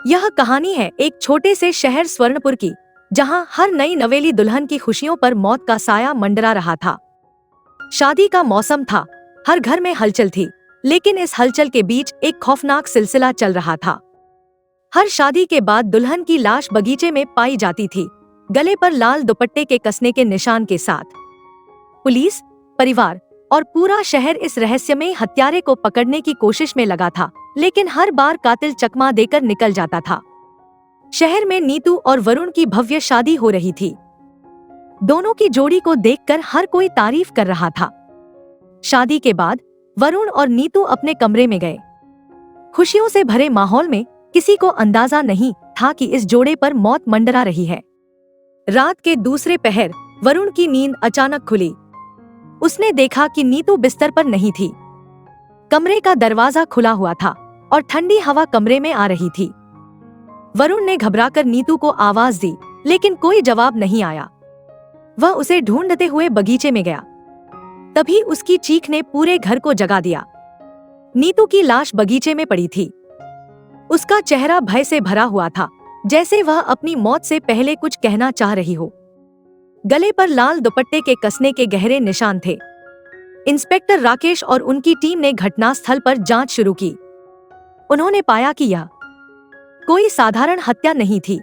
यह कहानी है एक छोटे से शहर स्वर्णपुर की, जहां हर नई नवेली दुल्हन की खुशियों पर मौत का साया मंडरा रहा था। शादी का मौसम था, हर घर में हलचल थी, लेकिन इस हलचल के बीच एक खौफनाक सिलसिला चल रहा था। हर शादी के बाद दुल्हन की लाश बगीचे में पाई जाती थी, गले पर लाल दुपट्टे के कसने के निशान के साथ। पुलिस, परिवार और पूरा शहर इस रहस्यमयी हत्यारे को पकड़ने की कोशिश में लगा था, लेकिन हर बार कातिल चकमा देकर निकल जाता था। शहर में नीतू और वरुण की भव्य शादी हो रही थी। दोनों की जोड़ी को देखकर हर कोई तारीफ कर रहा था। शादी के बाद वरुण और नीतू अपने कमरे में गए। खुशियों से भरे माहौल में किसी को अंदाजा नहीं था कि इस जोड़े पर मौत मंडरा रही है। रात के दूसरे पहर वरुण की नींद अचानक खुली। उसने देखा कि नीतू बिस्तर पर नहीं थी। कमरे का दरवाजा खुला हुआ था और ठंडी हवा कमरे में आ रही थी। वरुण ने घबराकर नीतू को आवाज दी, लेकिन कोई जवाब नहीं आया। वह उसे ढूंढते हुए बगीचे में गया। तभी उसकी चीख ने पूरे घर को जगा दिया। नीतू की लाश बगीचे में पड़ी थी। उसका चेहरा भय से भरा हुआ था, जैसे वह अपनी मौत से पहले कुछ कहना चाह रही हो। गले पर लाल दुपट्टे के कसने के गहरे निशान थे। इंस्पेक्टर राकेश और उनकी टीम ने घटनास्थल पर जांच शुरू की। उन्होंने पाया कि यह कोई साधारण हत्या नहीं थी।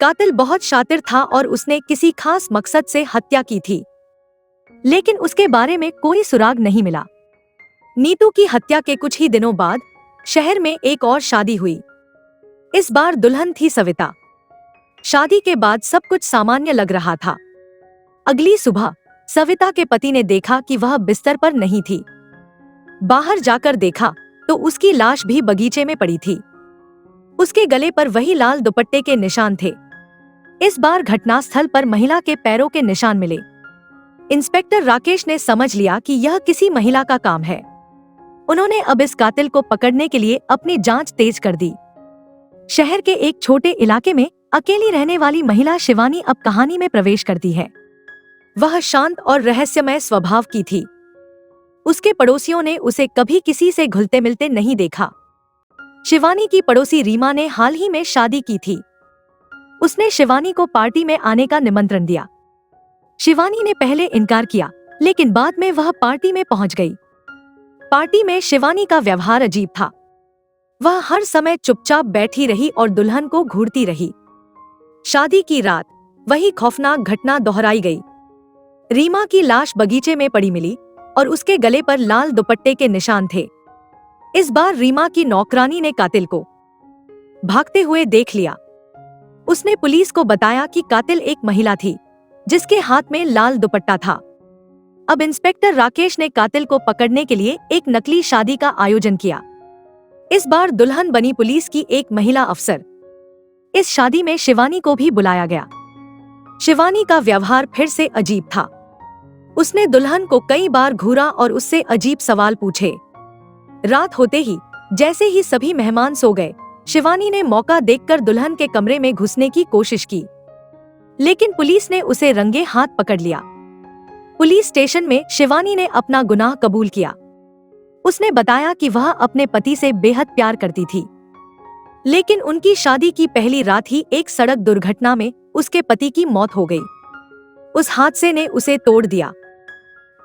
कातिल बहुत शातिर था और उसने किसी खास मकसद से हत्या की थी, लेकिन उसके बारे में कोई सुराग नहीं मिला। नीतू की हत्या के कुछ ही दिनों बाद शहर में एक और शादी हुई। इस बार दुल्हन थी सविता। शादी के बाद सब कुछ सामान्य लग रहा था। अगली सुबह सविता के पति ने देखा कि वह बिस्तर पर नहीं थी। बाहर जाकर देखा तो उसकी लाश भी बगीचे में पड़ी थी। उसके गले पर वही लाल दुपट्टे के निशान थे। इस बार घटनास्थल पर महिला के पैरों के निशान मिले। इंस्पेक्टर राकेश ने समझ लिया कि यह किसी महिला का काम है। उन्होंने अब इस कातिल को पकड़ने के लिए अपनी जांच तेज कर दी। शहर के एक छोटे इलाके में अकेली रहने वाली महिला शिवानी अब कहानी में प्रवेश करती है। वह शांत और रहस्यमय स्वभाव की थी। उसके पड़ोसियों ने उसे कभी किसी से घुलते मिलते नहीं देखा। शिवानी की पड़ोसी रीमा ने हाल ही में शादी की थी। उसने शिवानी को पार्टी में आने का निमंत्रण दिया। शिवानी ने पहले इनकार किया, लेकिन बाद में वह पार्टी में पहुंच गई। पार्टी में शिवानी का व्यवहार अजीब था। वह हर समय चुपचाप बैठी रही और दुल्हन को घूरती रही। शादी की रात वही खौफनाक घटना दोहराई गई। रीमा की लाश बगीचे में पड़ी मिली और उसके गले पर लाल दुपट्टे के निशान थे। इस बार रीमा की नौकरानी ने कातिल को भागते हुए देख लिया। उसने पुलिस को बताया कि कातिल एक महिला थी, जिसके हाथ में लाल दुपट्टा था। अब इंस्पेक्टर राकेश ने कातिल को पकड़ने के लिए एक नकली शादी का आयोजन किया। इस बार दुल्हन बनी पुलिस की एक महिला अफसर। इस शादी में शिवानी को भी बुलाया गया। शिवानी का व्यवहार फिर से अजीब था। उसने दुल्हन को कई बार घूरा और उससे अजीब सवाल पूछे। रात होते ही जैसे ही सभी मेहमान सो गए, शिवानी ने मौका देखकर दुल्हन के कमरे में घुसने की कोशिश की, लेकिन पुलिस ने उसे रंगे हाथ पकड़ लिया। पुलिस स्टेशन में शिवानी ने अपना गुनाह कबूल किया। उसने बताया कि वह अपने पति से बेहद प्यार करती थी, लेकिन उनकी शादी की पहली रात ही एक सड़क दुर्घटना में उसके पति की मौत हो गई। उस हादसे ने उसे तोड़ दिया।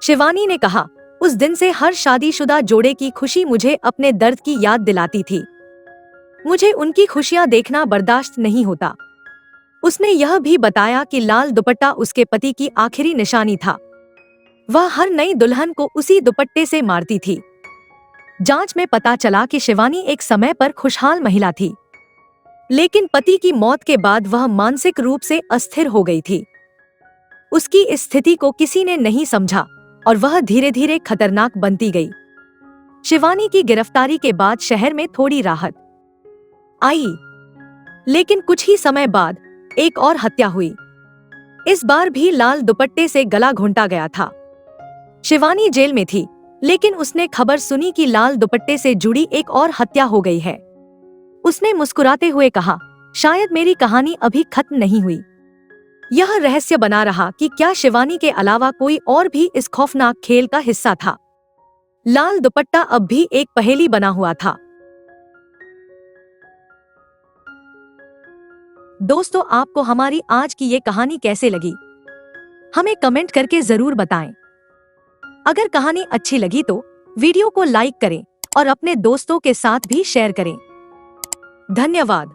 शिवानी ने कहा, उस दिन से हर शादीशुदा जोड़े की खुशी मुझे अपने दर्द की याद दिलाती थी। मुझे उनकी खुशियां देखना बर्दाश्त नहीं होता। उसने यह भी बताया कि लाल दुपट्टा उसके पति की आखिरी निशानी था। वह हर नई दुल्हन को उसी दुपट्टे से मारती थी। जांच में पता चला कि शिवानी एक समय पर खुशहाल महिला थी, लेकिन पति की मौत के बाद वह मानसिक रूप से अस्थिर हो गई थी। उसकी इस स्थिति को किसी ने नहीं समझा और वह धीरे धीरे खतरनाक बनती गई। शिवानी की गिरफ्तारी के बाद शहर में थोड़ी राहत आई, लेकिन कुछ ही समय बाद एक और हत्या हुई। इस बार भी लाल दुपट्टे से गला घोंटा गया था। शिवानी जेल में थी, लेकिन उसने खबर सुनी कि लाल दुपट्टे से जुड़ी एक और हत्या हो गई है। उसने मुस्कुराते हुए कहा, शायद मेरी कहानी अभी खत्म नहीं हुई। यह रहस्य बना रहा कि क्या शिवानी के अलावा कोई और भी इस खौफनाक खेल का हिस्सा था। लाल दुपट्टा अब भी एक पहेली बना हुआ था। दोस्तों, आपको हमारी आज की ये कहानी कैसे लगी, हमें कमेंट करके जरूर बताएं। अगर कहानी अच्छी लगी तो वीडियो को लाइक करें और अपने दोस्तों के साथ भी शेयर करें। धन्यवाद।